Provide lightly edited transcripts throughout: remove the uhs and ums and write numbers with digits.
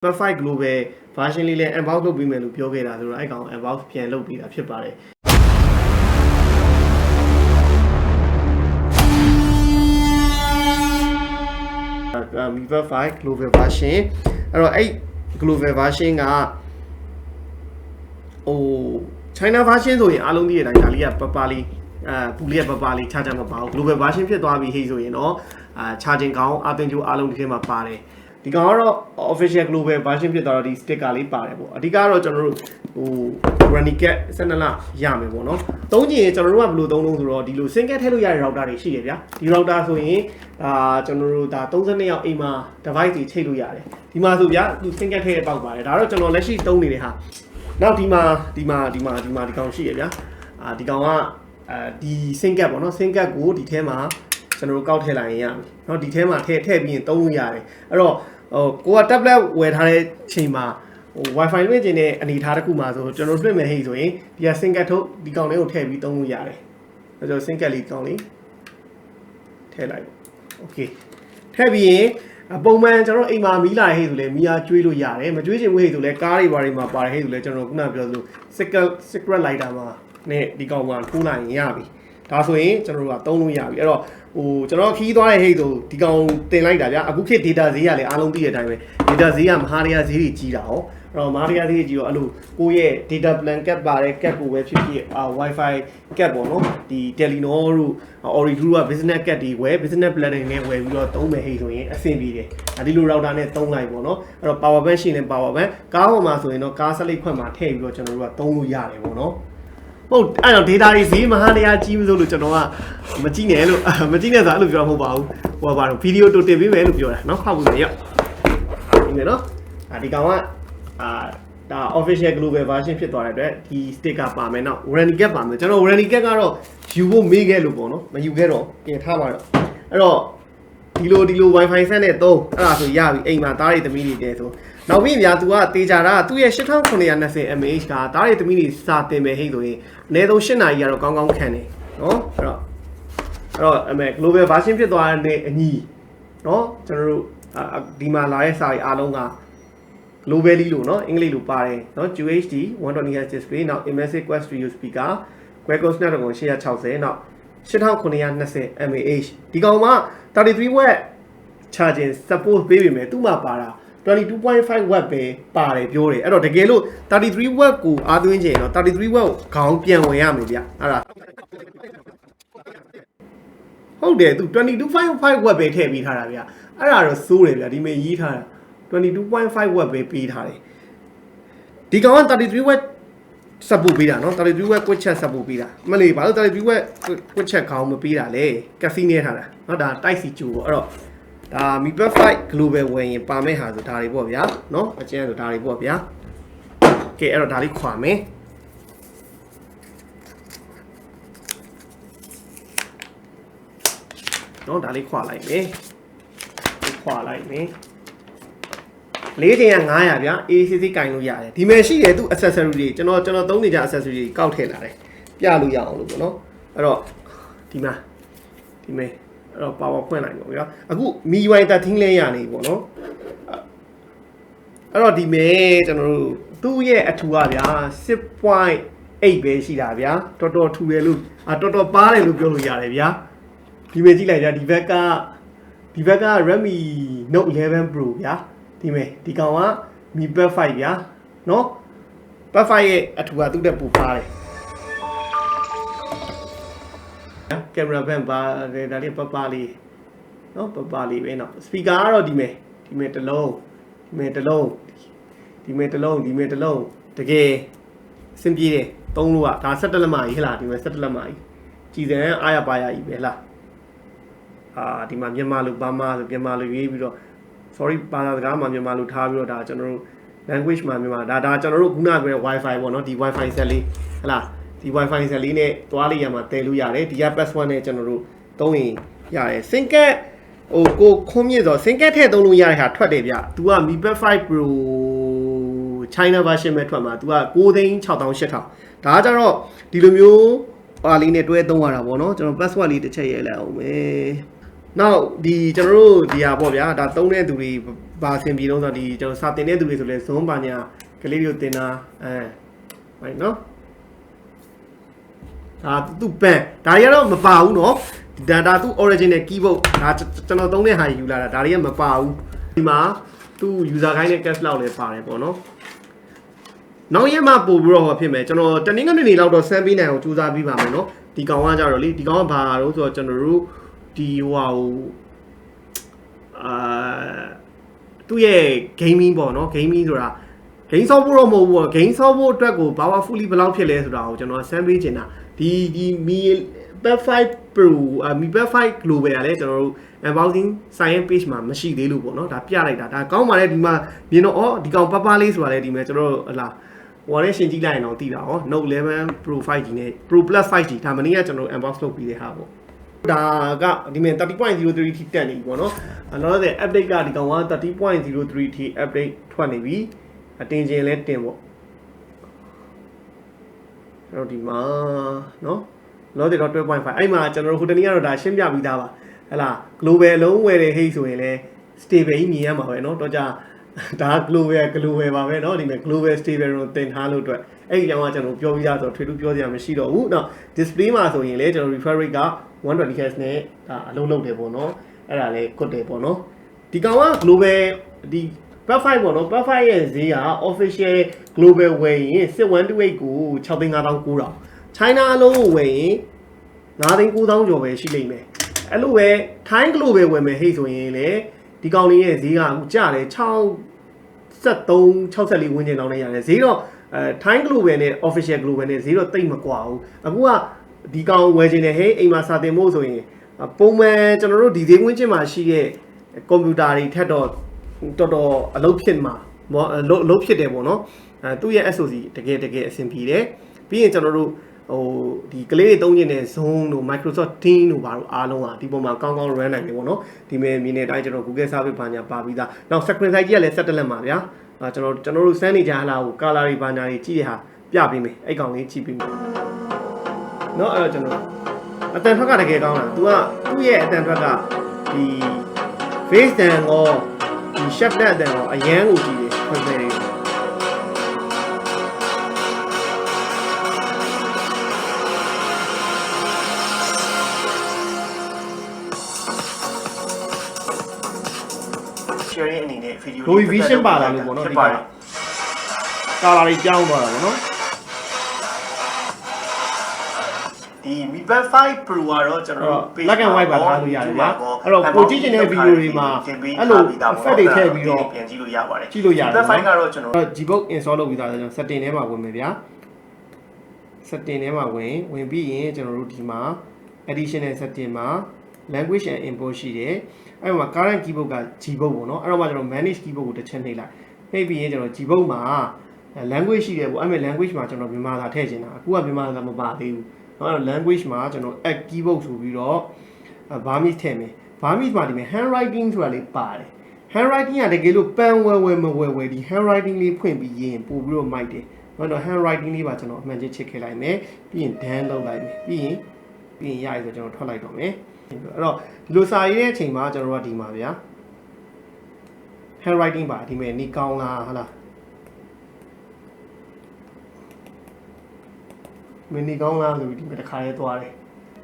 5 global version လေးလည်း unbox လုပ်ပြီးမယ်လို့ပြောခဲ့တာဆိုတော့အဲ့ကောင် unbox ပြန်လုပ်ပြီးတာဖြစ်ပါတယ်Viva 5 global version အဲ့တော့အဲ့ global version ကChina version ဆိုရင်အားလုံးသိတဲ့အတိုင်းဒါလေးကပပလေးပူလေးကပပလေးချာချာမပါဘူး global version ဖြစ်သွားပြီဟိဆိုရင်တော့charging ကောင်းအသွင်ကြိုးအားလုံးဒီထဲမှာပါတယ်ဒီကောင်ကတော့ official global version ဖြစ်သွားတော့ဒီ sticker လေးပါတယ်ပေါ့အဓိကတော့ကျွန်တော်တို့running cap 12လရမယ်ပေါ့နော်သုံးချင်ကျွန်တော်တို့ကဘယ်လိုသုံးလို့ဆိုတော့ဒီလို single ထည့်လို့ရတဲ့ router တွေရှိတယ်ဗျာဒီ router ဆိုရင်ကျွန်တော်တို့ဒါ32ရောက်အိမ်မှာ device တွေချိန်လို့ရတယ်ဒီမှာဆိုဗျာသူ single ထည့်ရပေါက်ပါတယ်ဒါတော့ကျွန်တော်လက်ရှိသုံးနေတဲ့ဟာနောက်ဒီကောင်ရှိရဗျာဒီကောင်ကဒီ single ပေါ့နော် single ကိုဒီထဲမှာကျွန်တော်တို့ကောက်ထည့်လိုက်ရင်ရမယ်เนาะဒီထဲမှာထည့်ပြီးရင်သုံးလို့ရတယ်အဲ့တော့ကိုက tablet ဝယ်ထားတဲ့ချိန်မှာWi-Fi လွှင့်ကျင်တဲ့အနေအထားတစ်ခုမှာဆိုကျွန်တော်လွှင့်မယ်ဟိဆိုရင်ဒီက single ထုတ်ဒီကောင်လေးကိုထည့်ပြီးသုံးလို့ရတယ်အဲ့တော့ single လေးကောင်လေးထည့်လိုက်ပေါ့ okay ထည့်ပြီးရင်ပုံမှန်ကျွန်တော်အိမ်မှာမီးလာဟိဆိုလဲမီးအားကျွေးလို့ရတယ်မကျွေးချင်ဘူးဟိဆိုလဲကားတွေဘာတွေမှာပါတယ်ဟိဆိုလဲကျွန်တော်ခုနပြောသလို secret lighter မှာနဲ့ဒီကောင်မှာထိုးလိုက်ရင်ရပြီဒါဆိုရင်ကျွန်တော်တို့ကသုံးလို့ရပြီအဲ့တော့ကျွန်တော်ခီးသွားတဲ့ဟိဆိုဒီကောင်တင်လိုက်တာဗျာအခုခေတ် data ဈေးကလည်းအားလုံးသိတဲ့အတိုင်းပဲ data ဈေးကမဟာရယာဈေးတွေကြီးတာဟောအဲ့တော့မဟာရယာဈေးကြီးတော့အဲ့လိုကိုယ့်ရဲ့ data plan cap ပါတဲ့ cap ကိုပဲဖြစ်ဖြစ် Wi-Fi cap ပေါ့နော်ဒီ Telenor တို့ Ooredoo က business cap တွေဝယ် business plan တွေနဲ့ဝယ်ပြီးတော့သုံးမယ်ဟိဆိုရင်အဆင်ပြေတယ်ဒီလို router နဲ့သုံးလိုက်ပေါ့နော်အဲ့တော့ power bank ရှိရင် power bank ကားပေါ်မှာဆိုရင်တော့ကားစလိတ်ခွက်မှာထည့်ပြီးတော့ကျွန်တော်တို့ကသုံးလို့ရတယ်ပေါ့နော်ဟုတ်အဲ့တော့ data တွေဈေးမဟာတရားကြီးမစိုးလို့ကျွန်တော်ကမကြည့်နဲ့လို့မကြည့်နဲ့ဆိုအဲ့လိုပြောမှာမဟုတ်ပါဘူးဟိုပါတော့ဗီဒီယိုတူတင်ပေးမယ်လို့ပြောတာเนาะဖောက်ဘူးလေရောဒီမယ်เนาะဒီကောင်ကဒါ official global version ဖြစ်သွားတဲ့အတွက်ဒီ sticker ပါမယ်เนาะ warranty cap ပါမယ်ကျွန်တော် warranty cap ကတော့ယူဖို့မေးခဲ့လို့ပေါ့เนาะမယူခဲ့တော့ပြင်ထားပါတော့အဲ့တော့ဒီလို Wi-Fi ဆက်နဲ့သုံးအဲ့ဒါဆိုရပြီအိမ်မှာသားတွေသမီးတွေတဲဆိုနောက်ပြီးဗျာ तू ကတေချာတာသူ့ရဲ့8920 mAh ကဒါတွေသမီးတွေစာတင်မယ်ဟိဆိုရင်အနည်းဆုံး8နာရီကတော့ကောင်းကောင်းခံတယ်เนาะအဲ့တော့global version ဖြစ်သွားတဲ့အညီเนาะကျွန်တော်တို့ဒီမှာလာတဲ့စာတွေအားလုံးက globally လို့เนาะအင်္ဂလိပ်လိုပါတယ်เนาะ QHD 120Hz display နောက် immersive quad stereo speaker Qualcomm Snapdragon 860နောက်8920 mAh ဒီကောင်မှ33 watt charging support ပေးပေမဲ့သူ့မှာပါတာ22.5 watt ပဲပါတယ်ပြောတယ်အဲ့တော့တကယ်လို့33 watt ကိုအားသွင်းချင်တော့33 watt ကိုခေါင်းပြန်ဝင်ရမယ်ဗျအဲ့ဒါဟုတ်တယ်သူ22.5 watt ပဲထည့်ပေးထားတာဗျအဲ့ဒါတော့စိုးတယ်ဗျဒီမေရေးထားတာ22.5 watt ပဲပေးထားတယ်ဒီကောင်က33 watt support ပေးတာเนาะ33 watt quick chat support ပေးတာမလေးဘာလို့33 watt quick chat ခေါင်းမပေးတာလဲကက်စီနေထားတာเนาะဒါတိုက်စီကျိုးပေါ့အဲ့တော့ဒါ Viva 5 global ဝယ်ရင်ပါမယ့်ဟာဆိုဒါတွေပေါ့ဗျာเนาะအကျဉ်းဆိုဒါတွေပေါ့ဗျာကဲအဲ့တော့ဒါလေးခွာမယ်เนาะဒါလေးခွာလိုက်မယ်လေးတင်က900ဗျာ ACC ကင်လို့ရတယ်ဒီမဲ့ရှိတယ်သူ accessory တွေကျွန်တော်သုံးနေကြ accessory တွေကောက်ထည့်လာတယ်ပြလို့ရအောင်လို့ပေါ့နော်အဲ့တော့ဒီမဲ့အဲ့တော့ power ဖွင့်လိုက်ပေါ့ဗျာအခု MIUI 13လဲရနေပေါ့နော်အဲ့တော့ဒီမဲ့ကျွန်တော်တို့သူ့ရဲ့အထူကဗျာ 6.8 ပဲရှိတာဗျာတော်တော်ထူတယ်လို့တော်တော်ပါတယ်လို့ပြောလို့ရတယ်ဗျာဒီမဲ့ကြည့်လိုက်ဗျာဒီဘက်က Redmi Note 11 Pro ဗျာဒီကောင်က Mi Pad 5ဗျာเนาะ Pad 5ရဲ့အထူကသူ့တက်ပူပါတယ်ကင်မရာဘန်ပါတယ်ဒါလေးပလေးเนาะပလေးပဲเนาะ speaker ကတော့ဒီမဲ့တစ်လုံးတကယ်အဆင်ပြေတယ်သုံးလို့ကဒါ17လက်မကြီးဟလားဒီမဲ့17လက်မကြီးကြည်စံအားရပါရကြီးပဲဟလားဒီမှာမြန်မာလိုဘာမှဆိုမြန်မာလိုရေးပြီးတော့sorry ဘာသာစကားမှာမြန်မာလိုထားပြီးတော့ဒါကျွန်တော်တို့ language မှာမြန်မာဒါကျွန်တော်တို့ခုနပြောတဲ့ wifi ပေါ့နော်ဒီ wifi ဆက်လေးဟလားဒီ wifi ဆက်လေးနဲ့သွားလိုက်ရမှာတည်လို့ရတယ်ဒီက password နဲ့ကျွန်တော်တို့သုံးရင်ရတယ် sync ကိုခွန်မြင့်ဆို sync ထည့်သုံးလို့ရတဲ့ဟာထွက်တယ်ဗျ तू က Mi Pad 5 Pro China version ပဲထွက်မှာ तू က9,68000ဒါကြတော့ဒီလိုမျိုးပါလေးနဲ့တွဲသုံးရတာပေါ့နော်ကျွန်တော် password လေးတစ်ချက်ရေးလိုက်အောင်မယ်နောက်ဒီကျွန်တော်တို့ဒီဟာပေါ့ဗျာဒါသုံးတဲ့သူတွေ ဘာအဆင်ပြေတော့ဆိုဒီကျွန်တော်စာတင်တဲ့သူတွေဆိုလဲ Zoom ပါညာကလေးတွေကိုတင်တာright နော်ဒါသူ့ ban ဒါတွေကတော့မပါဘူးเนาะဒါသူ့ original keyboard ဒါကျွန်တော်သုံးတဲ့ဟာယူလာတာဒါတွေကမပါဘူးဒီမှာသူ့ user guide နဲ့ cache လောက်လည်းပါတယ်ပေါ့နော်နောက်ရက်မှပို့ပြီးတော့ဖြစ်မယ်ကျွန်တော်တနင်္ဂနွေနေ့လောက်တော့ဆန်းပေးနိုင်အောင်ကြိုးစားပြီးပါမယ်เนาะဒီကောင်ကကြတော့လေဒီကောင်ကဘာလို့ဆိုတော့ကျွန်တော်တို့ဒီဟိုသူ့ရဲ့ gaming ပေါ့နော် gaming ဆိုတာ game ဆော့ဖို့တော့မဟုတ်ဘူးပေါ့ game ဆော့ဖို့အတွက်ကို powerfully ဘယ်လောက်ဖြစ်လဲဆိုတာကိုကျွန်တော်ဆန်းပေးချင်တာဒီ Mi Pad 5 Pro Mi Pad 5 Global ကလည်းကျွန်တော်တို့ unboxing science page မှာမရှိသေးလို့ပေါ့နော်ဒါပြလိုက်တာဒါကောင်းပါလေဒီမှာမြင်တော့ဒီကောင်ပပလေးဆိုတာလေဒီမှာကျွန်တော်တို့ဟလာဟိုလည်းရှင်းကြည့်လိုက်ရင်တော့သိတာဟော Note 11 Pro 5G နဲ့ Pro Plus 5G ဒါမနေ့ကကျွန်တော် unbox လုပ်ပြီးတဲ့ဟာပေါ့ဒါကဒီမှာ 30.03 ထိတက်နေပြီပေါ့နော်အဲ့တော့ update ကဒီကောင်က 30.03 ထိ update ထွက်နေပြီအတင်ချင်းလဲတင်ပေါ့အဲ့တော့ဒီမှာနော်လောတဲ့တော့ 12.5 အဲ့မှာကျွန်တော်တို့ဟိုတနေ့ကတော့ဒါရှင်းပြပြီးသားပါဟဲ့လား global လုံးဝယ်တဲ့ဟိတ်ဆိုရင်လဲ stable ကြီးမြင်ရမှာပဲเนาะတော့ကြဒါ global ပါပဲเนาะဒီမှာ global stable ကိုတင်ထားလို့အတွက်အဲ့ဒီကြောင့်ကကျွန်တော်ပြောပြရဆိုထွေထူးပြောစရာမရှိတော့ဘူးเนาะ display မှာဆိုရင်လဲကျွန်တော် refresh rate က 120Hz နဲ့ဒါအလုံးလုံးတယ်ပေါ့เนาะအဲ့ဒါလဲကွတ်တယ်ပေါ့เนาะဒီကောင်က global ဒီ Pad 5ပေါ့เนาะ Pad 5ရဲ့ဈေးက official global ဝယ်ရင်6128ကို6,900 China အလုံးကိုဝယ်ရင်9,900ကျော်ပဲရှိလိမ့်မယ်အဲ့လိုပဲ Thai global ဝယ်မယ်ဟိတ်ဆိုရင်လေဒီကောင်လေးရဲ့ဈေးကအခုကျတယ်63 64ဝန်းကျင်လောက်နဲ့ရတယ်ဈေးတော့Thai global နဲ့ official global နဲ့ဈေးတော့တိတ်မကွာဘူးအခုကဒီကောင်ဝယ်ခြင်းနဲ့ဟဲ့အိမ်မှာစာတင်ဖို့ဆိုရင်ပုံမှန်ကျွန်တော်တို့ဒီဈေးဝန်းကျင်မှာရှိတဲ့ကွန်ပျူတာတွေထက်တော့တော်တော်အလုပ်ဖြစ်မှာအလုပ်ဖြစ်တယ်ပေါ့နော်သူ့ရဲ့ SOC တကယ်အဆင်ပြေတယ်ပြီးရင်ကျွန်တော်တို့ဟိုဒီကလေးတွေသုံးနေတဲ့ Zoom တို့ Microsoft Teams တို့ဘာလို့အားလုံးอ่ะဒီပုံမှာကောင်းကောင်း run နိုင်တယ်ပေါ့နော်ဒီမြင်နေတိုင်းကျွန်တော် Google Service ဘာညာပါပြီးသားနောက် screen size ကြီးကလည်းဆက်တက်လက်မှာဗျာကျွန်တော်တို့စမ်းနေကြဟလာကို color တွေဘာညာတွေကြည့်တဲ့ဟာပြပေးမယ်အဲ့ကောင်လေးကြည့်ပေးမယ်เนาะအဲ့တော့ကျွန်တော်အတန်ထွက်ကတကယ်ကောင်းတာ तू ကသူ့ရဲ့အတန်ထွက်ကဒီ face တန်ကောဒီ shape တန်ကောအရန်ကိုကြည့်တယ်ဖွင့်ပေးတယ်sharing အနေနဲ့ video ကို vision ပါလာလို့ပေါ့နော်ဒီက color တွေကြောင်းသွားတာပေါ့နော်ဒီ Mi Pad 5 Pro ကတော့ကျွန်တော်တို့ black and white ပါထားလို့ရတယ်ဗျာအဲ့တော့ကိုကြည့်ချင်တဲ့ video တွေမှာအဲ့လို effect တွေထည့်ပြီးတော့ပြန်ကြည့်လို့ရပါတယ်ကြည့်လို့ရတယ် Mi Pad 5ကတော့ကျွန်တော် Gbook install လုပ်ပြီးသားဆိုတော့ setting ထဲမှာဝင်မယ်ဗျာ setting ထဲမှာဝင်ပြီးရင်ကျွန်တော်တို့ဒီမှာ additional setting မှာ language and import ရှိတယ်အဲ့မှာ current keyboard က Gbook ပေါ့နော်အဲ့တော့မှကျွန်တော် manage keyboard ကိုတစ်ချက်နှိပ်လိုက်နှိပ်ပြီးရင်ကျွန်တော် Gbook မှာ language ရှိတယ်ပေါ့အဲ့မဲ့ language မှာကျွန်တော်မြန်မာစာထည့်ချင်တာအခုကမြန်မာစာမပါသေးဘူးเนาะအဲ့တော့ language မှာကျွန်တော် add keyboard ဆိုပြီးတော့ Burmese ထည့်မယ် Burmese မှာဒီမှာ handwriting ဆိုတာလေးပါတယ် handwriting ကတကယ်လို့ pen ဝယ်ဒီ handwriting လေးဖွင့်ပြီးရင်ပို့ပြီးတော့မိုက်တယ်เนาะ handwriting လေးပါကျွန်တော်အမှန်ချင်းချစ်ခဲ့လိုက်မယ်ပြီးရင် done လုပ်လိုက်မယ်ပြီးရင်ရပြီဆိုကျွန်တော်ထွက်လိုက်တော့မယ်အဲ့တော့ဒီလိုစာရေးတဲ့အချိန်မှာကျွန်တော်တို့ကဒီမှာဗျာ handwriting ပါဒီမဲ့နေကောင်းလားဟုတ်လားမင်းနေကောင်းလားဆိုပြီးဒီမဲ့တစ်ခါရဲသွားတယ်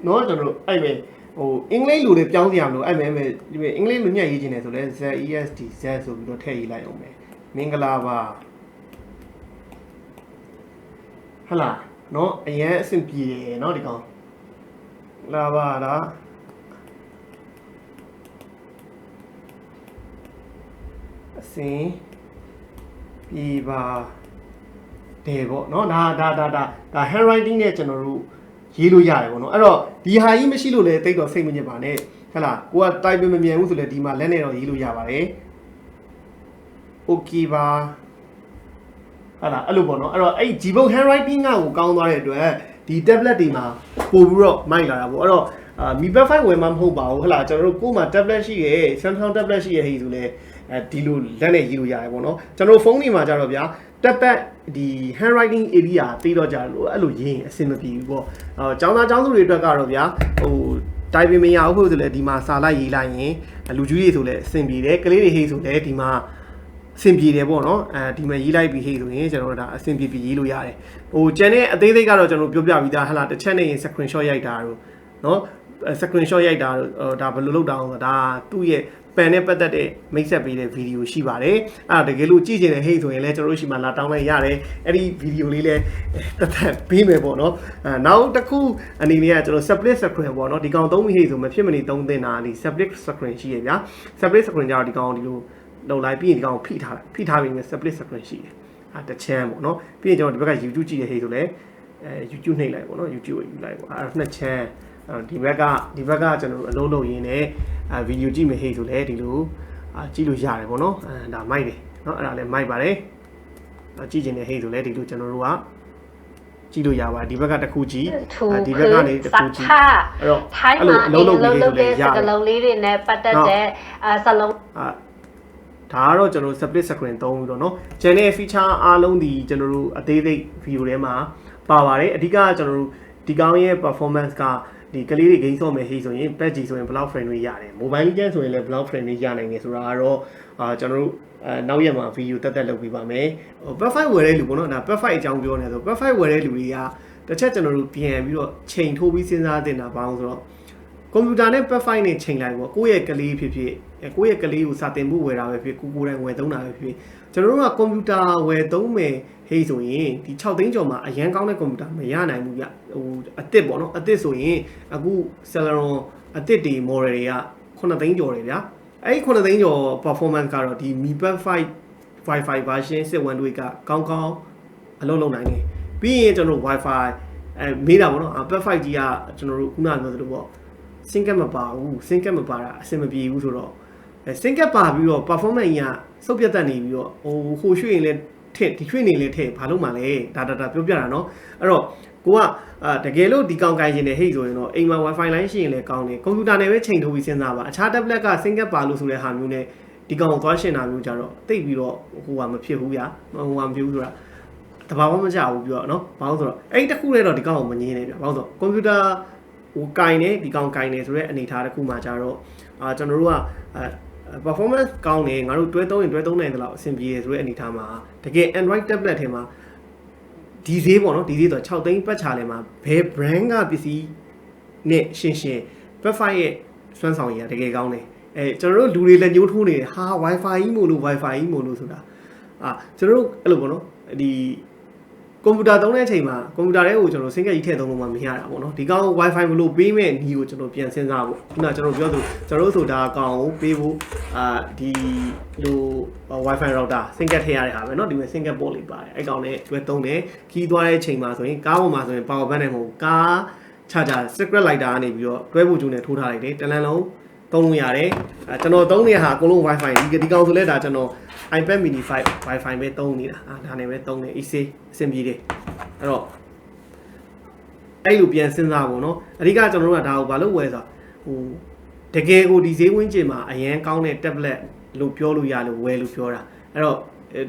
เนาะကျွန်တော်တို့အဲ့မဲ့ဟိုအင်္ဂလိပ်လိုလေးပြောင်းစရာမလိုအဲ့မဲ့ဒီမဲ့အင်္ဂလိပ်လိုညက်ရေးခြင်းတယ်ဆိုလဲ ZEST Z ဆိုပြီးတော့ထည့်ရေးလိုက်အောင်ပဲမင်္ဂလာပါဟလာเนาะအရင်အဆင်ပြေတယ်เนาะဒီကောင်လာပါလားအစင်ပြေပါတယ်ပေါ့เนาะဒါ handwriting နဲ့ကျွန်တော်တို့ရေးလို့ရတယ်ပေါ့เนาะအဲ့တော့ဒီဟာကြီးမရှိလို့လည်းတိတ်တော့စိတ်မညစ်ပါနဲ့ဟဲ့လားကိုက type မမြန်ဘူးဆိုလည်းဒီမှာလက်နဲ့တော့ရေးလို့ရပါတယ် okay ပါဟဲ့လားအဲ့လိုပေါ့เนาะအဲ့တော့အဲ့ Gbook handwriting ကကိုကောင်းသွားတဲ့အတွက်ဒီ tablet တွေမှာပို့ပြီးတော့မိုက်လာတာပေါ့အဲ့တော့Mi Pad 5ဝယ်မှမဟုတ်ပါဘူးဟဲ့လားကျွန်တော်တို့ကိုယ်မှာ tablet ရှိရဲ့ Samsung tablet ရှိရဲ့ဟိဆိုလဲဒီလိုလက်နဲ့ရေးလို့ရတယ်ပေါ့နော်ကျွန်တော်ဖုန်းတွေမှာကြတော့ဗျာ tablet ဒီ handwriting area တေးတော့ကြလို့အဲ့လိုရေးရင်အဆင်မပြေဘူးပေါ့ကျောင်းသားကျောင်းသူတွေအတွက်ကတော့ဗျာဟို တိုင်ပင်မရဘူးဆိုလေဒီမှာစာလိုက်ရေးလိုက်ရင်လူကြီးတွေဆိုလေအဆင်ပြေတယ်ကလေးတွေဟေးဆိုလေဒီမှာအဆင်ပြေတယ်ပေါ့နော်ဒီမှာရေးလိုက်ပြီးဟေးဆိုရင်ကျွန်တော်တို့ဒါအဆင်ပြေရေးလို့ရတယ်ဟိုကျန်တဲ့အသေးသေးကတော့ကျွန်တော်ပြောပြပြီးသားဟလာတစ်ချက်နဲ့ရင် screenshot ရိုက်တာတို့နော် screenshot ရိုက်တာဒါဘယ်လိုလုပ်တာအောင်ဆိုဒါသူ့ရဲ့ပန်နဲ့ပတ်သက်တဲ့မိတ်ဆက်ပေးတဲ့ဗီဒီယိုရှိပါတယ်အဲ့ဒါတကယ်လို့ကြည့်ချင်တဲ့ဟိတ်ဆိုရင်လည်းကျွန်တော်တို့ရှိမှလာတောင်းလိုက်ရတယ်အဲ့ဒီဗီဒီယိုလေးလည်းတစ်သက်ပေးမယ်ပေါ့နော်နောက်တစ်ခုအနေနဲ့ကကျွန်တော် split screen ပေါ့နော်ဒီကောင်သုံးပြီးဟိတ်ဆိုမဖြစ်မနေသုံးသင့်တာဒီ split screen ရှိရဗျာ split screen ကြတော့ဒီကောင်ဒီလိုလုံလိုက်ပြီးရင်ဒီကောင်ဖိထားပြီးမယ် split screen ရှိတယ်တစ်ချမ်းပေါ့နော်ပြီးရင်ကျွန်တော်ဒီဘက်က YouTube ကြည့်ရဟိတ်ဆိုလည်းYouTube နှိပ်လိုက်ပေါ့နော် YouTube ယူလိုက်ပေါ့အဲ့နှစ်ချမ်းဒီဘက်ကကျွန်တော်တို့အလုံးလုံးရင်းနဲ့ဗီဒီယိုကြည့်မယ်ဟေ့ဆိုလဲဒီလိုကြည့်လို့ရတယ်ပေါ့နော်ဒါမိုက်တယ်เนาะအဲ့ဒါလည်းမိုက်ပါတယ်ကြည့်ချင်တဲ့ဟေ့ဆိုလဲဒီလိုကျွန်တော်တို့ကကြည့်လို့ရပါတယ်ဒီဘက်ကတစ်ခုကြည့်ဒီဘက်ကနေတစ်ခုကြည့်အဲ့တော့အဲ့လိုအလုံးလုံးလေးတွေရတယ်စကလုံးလေးတွေနဲ့ပတ်သက်တဲ့စလုံးဒါကတော့ကျွန်တော် split screen သုံးပြီးတော့เนาะ channel feature အားလုံးဒီကျွန်တော်တို့အသေးစိတ်ဗီဒီယိုထဲမှာပါပါတယ်အဓိကကျွန်တော်တို့ဒီကောင်းရဲ့ performance ကဒီကလေးတွေ game ဆော့မယ်ဟေးဆိုရင် patch ကြီးဆိုရင် block frame တွေရတယ် mobile legend ဆိုရင်လည်း block frame တွေရနိုင်တယ်ဆိုတာကတော့ကျွန်တော်တို့နောက်ရက်မှာ video တက်လုပ်ပေးပါမယ်ဟို perfect ဝယ်တဲ့လူပေါ့နော်ဒါ perfect အကြောင်းပြောနေဆို perfect ဝယ်တဲ့လူတွေကတစ်ချက်ကျွန်တော်တို့ပြန်ပြီးတော့ချိန်ထိုးပြီးစဉ်းစားတင်တာဘာလို့ဆိုတော့ကွန်ပျူတာနဲ့ perfect နဲ့ချိန်လိုက်ပေါ့ကိုယ့်ရဲ့ကလေးဖြစ်ဖြစ်ကိုယ့်ရဲ့ကလေးကိုစာတင်ဖို့ဝယ်တာပဲဖြစ်ကိုယ်တိုင်ဝယ်သုံးတာပဲဖြစ်ကျွန်တော်တို့ကကွန်ပျူတာဝယ်သုံးမယ်ဟေးဆိုရင်ဒီ6သိန်းကျော်မှာအရန်ကောင်းတဲ့ကွန်ပျူတာမရနိုင်ဘူးဗျဟိုအစ်စ်ပေါ့နော်အစ်စ်ဆိုရင်အခု Celeron အစ်စ်တွေ model တွေက9သိန်းကျော်တယ်ဗျာအဲ့ဒီ9သိန်းကျော် performance ကတော့ဒီ Mi Band 5 Wi-Fi version 612ကကောင်းကောင်းအလုပ်လုပ်နိုင်တယ်ပြီးရင်ကျွန်တော် Wi-Fi မေးတာပေါ့နော် Band 5ကြီးကကျွန်တော်တို့ခုနပြောသလိုပေါ့ sync မပါဘူး sync မပါတာအဆင်မပြေဘူးဆိုတော့sync ပါပြီးတော့ performance ကြီးကစုပ်ပြတ်တက်နေပြီးတော့ဟိုရွှေ့ရင်လည်းထည့်ဒီရွှေ့နေလည်းထည့်ဘာလို့မှလဲဒါပြောပြတာเนาะအဲ့တော့ကိုကတကယ်လို့ဒီကောင်ကိုင်ရှင်နေဟိတ်ဆိုရင်တော့အိမ်မှာ Wi-Fi line ရှိရင်လည်းကောင်းတယ်ကွန်ပျူတာနဲ့ပဲချိန်ထိုးပြီးစဉ်းစားပါအခြား tablet က sync ပါလို့ဆိုတဲ့ဟာမျိုးနဲ့ဒီကောင်ကိုသွားရှင်းတာမျိုးကြတော့တိတ်ပြီးတော့ဟိုကမဖြစ်ဘူးဗျာဟိုကမဖြစ်ဘူးဆိုတာတဘာမှမကြဘူးပြောเนาะဘာလို့ဆိုတော့အဲ့တစ်ခုတည်းတော့ဒီကောင်ကိုမငြင်းနေဗျာဘာလို့ဆိုတော့ကွန်ပျူတာဟိုကိုင်နေဒီကောင်ကိုင်နေဆိုတဲ့အနေအထားတစ်ခုမှကြတော့ကျွန်တော်တို့ကperformance ကောင်းတယ်ငါတို့တွဲသုံးရင်တွဲသုံးနိုင်တယ်လို့အဆင်ပြေတယ်ဆိုတဲ့အနေအထားမှာတကယ် Android tablet ထဲမှာဒီဈေးပေါ့နော်ဒီဈေးဆို6သိန်းပတ်ချာလဲမှာဘယ် brand ကပစ္စည်းနဲ့ရှင်း Wi-Fi ရဲ့စွမ်းဆောင်ရည်ကတကယ်ကောင်းတယ်ကျွန်တော်တို့လူတွေလက်ညှိုးထိုးနေတယ်ဟာ Wi-Fi ကြီးမို့လို့ Wi-Fi ကြီးမို့လို့ဆိုတာကျွန်တော်တို့အဲ့လိုပေါ့နော်ဒီကွန်ပျူတာသုံးတဲ့အချိန်မှာကွန်ပျူတာတွေကိုကျွန်တော်စင်ကက်ကြီးထည့်သုံးလို့မှမရတာပေါ့နော်ဒီကောင် Wi-Fi မလို့ပေးမဲ့ညီကိုကျွန်တော်ပြန်စဉ်းစားဖို့ခုနကျွန်တော်ပြောသူကျွန်တော်တို့ဆိုတာအကောင်ကိုပေးဖို့ဒီလို Wi-Fi router စင်ကက်ထည့်ရတဲ့ဟာပဲเนาะဒီမှာစင်ကက်ပေါ်လေးပါတယ်အဲ့ကောင်နဲ့တွဲသုံးတယ်ခီးသွားတဲ့အချိန်မှာဆိုရင်ကားပေါ်မှာဆိုရင် power bank နဲ့မဟုတ်ကားချာချာ secret lighter ကနေပြီးတော့တွဲဖို့ကျုံနဲ့ထိုးထားလိုက်တယ်တလန်လုံးသုံးလို့ရတယ်ကျွန်တော်သုံးနေတဲ့ဟာအကုန်လုံး Wi-Fi ဒီကောင်ဆိုလဲဒါကျွန်တော် iPad mini 5 Wi-Fi ပဲသုံးနေတာဒါနဲ့ပဲသုံးနေ AC အဆင်ပြေတယ်အဲ့တော့အဲ့လိုပြန်စဉ်းစားဖို့เนาะအဓိကကျွန်တော်တို့ကဒါကိုဘာလို့ဝယ်ဆိုဟိုတကယ်ကိုဒီဈေးဝန်းကျင်မှာအရန်ကောင်းတဲ့ tablet လို့ပြောလို့ရလို့ဝယ်လို့ပြောတာအဲ့တော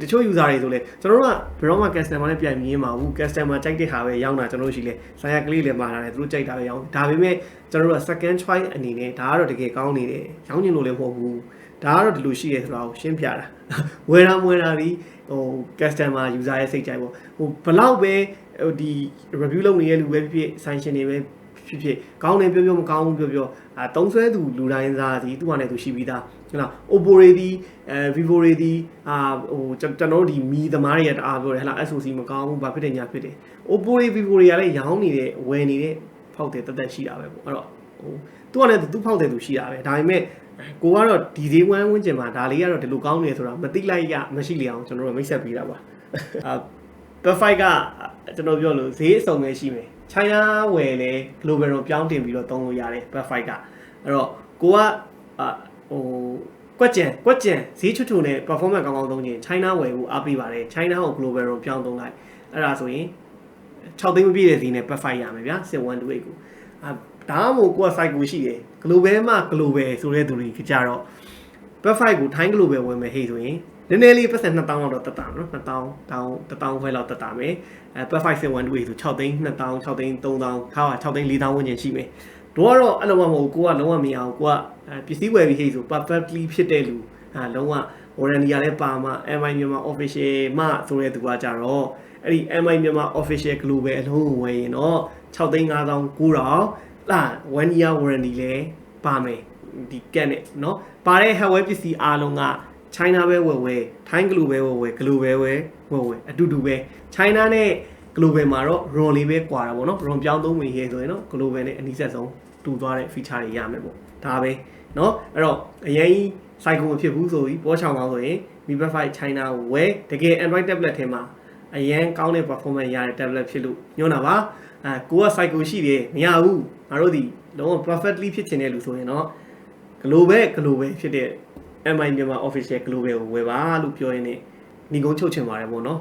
့တချို့ user တွေဆိုလဲကျွန်တော်တို့ကဘယ်တော့မှ customer နဲ့ပြိုင်မရင်းပါဘူး customer ကြိုက်တဲ့ဟာပဲရောင်းတာကျွန်တော်တို့ရှိလဲဆိုင်ရကလေးလည်းမှာတာတယ်သူတို့ကြိုက်တာပဲရောင်းဒါပေမဲ့ကျွန်တော်တို့က second choice အနေနဲ့ဒါကတော့တကယ်ကောင်းနေတယ်ရောင်းချင်လို့လည်းမဟုတ်ဘူးဒါကတော့ဒီလိုရှိရဲဆိုတာကိုရှင်းပြတာဝယ်တာဒီဟို customer user ရဲ့စိတ်ကြိုက်ပေါ့ဟိုဘလောက်ပဲဟိုဒီ review လုပ်နေတဲ့လူပဲဖြစ် sanction တွေပဲဖြစ်ကောင်းတယ်ပြောမကောင်းဘူးပြောသုံးဆွဲသူလူတိုင်းစားစီသူ့ဟာနဲ့သူရှိပြီးသားဟုတ်လား Oppo တွေဒီVivo တွေဒီဟိုကျွန်တော်တို့ဒီမီသမားတွေကတအားပြောတယ်ဟဲ့လား SoC မကောင်းဘူးဘာဖြစ်တယ်ညာဖြစ်တယ် Oppo တွေ Vivo တွေကလည်းရောင်းနေတဲ့ဝယ်နေတဲ့ဖောက်တယ်တက်ရှိတာပဲပေါ့အဲ့တော့ဟိုသူ့ဟာနဲ့သူဖောက်တယ်သူရှိတာပဲဒါပေမဲ့ကိုကတော့ဒီဈေးဝန်းကျင်မှာဒါလေးကတော့ဒီလိုကောင်းနေဆိုတာမသိလိုက်ရမရှိလေအောင်ကျွန်တော်တို့မိတ်ဆက်ပေးတာပါperfect ကကျွန်တော်ပြောလို့ဈေးအစုံပဲရှိမယ် China ဝယ်လေ global ကိုပြောင်းတင်ပြီးတော့သုံးလို့ရတယ် perfect ကအဲ့တော့ကိုကဟိုကွက်ကျန်ဈေးချွတ်နဲ့ performance ကောင်းသုံးခြင်း China ဝယ်ဖို့အားပေးပါတယ် China ကို global ကိုပြောင်းသုံးလိုက်အဲ့ဒါဆိုရင်6သိန်းမပြည့်တဲ့ဈေးနဲ့ perfect ရမယ်ဗျာ6128ကိုဒါမှမဟုတ်ကိုက site ကိုရှိတယ် global မှာ global ဆိုတဲ့သူတွေကြတော့ perfect ကို Thai global ဝယ်မယ်ဟေ့ဆိုရင်နည်းနည်းလေးပတ်စံ2000လောက်တော့တက်တာနော်2000ခွဲလောက်တက်တာမယ်perfect 6128ဆို6သိန်း2000 6သိန်း3000ခါ6သိန်း4000ဝန်းကျင်ရှိမယ် တော့အဲ့လိုမှမဟုတ်ကိုကလုံးဝမရအောင်ကိုကပစ္စည်းဝယ်ပြီးဟိဆို perfectly ဖြစ်တဲ့လူလုံးဝ warranty ရလဲပါမှ MI မြန်မာ official မှဆိုတဲ့သူကကြတော့အဲ့ဒီ MI မြန်မာ official global အလုံးကိုဝယ်ရင်တော့6,500,900လား 1 year warranty လဲပါမယ်ဒီကက်နဲ့เนาะပါတဲ့ hardware ပစ္စည်းအားလုံးက China ပဲဝယ် Thai global ဝယ် global ဝယ်အတူတူပဲ China နဲ့ global မှာတော့ ROM လေးပဲကွာတာပေါ့เนาะ ROM ပြောင်းသုံးဝင်ရေးဆိုရင်เนาะ global နဲ့အနည်းဆက်ဆုံးတူသွားတဲ့ feature တွေရမယ်ပေါ့ဒါပဲเนาะအဲ့တော့အရင် cycle မဖြစ်ဘူးဆိုပြီးပေါ်ချောင်းအောင်ဆိုရင် Mi Band 5 China ကိုဝယ်တကယ် Android tablet ထဲမှာအရင်ကောင်းတဲ့ performance ရတဲ့ tablet ဖြစ်လို့ညွှန်းတာပါကိုက cycle ရှိတယ်မရဘူးငါတို့ဒီလုံးဝ perfectly ဖြစ်ချင်တဲ့လူဆိုရင်เนาะ global ဖြစ်တဲ့ MI မြန်မာ official global ကိုဝယ်ပါလို့ပြောရင်းနဲ့ညီကုန်းချုပ်ချင်ပါတယ်ပေါ့เนาะ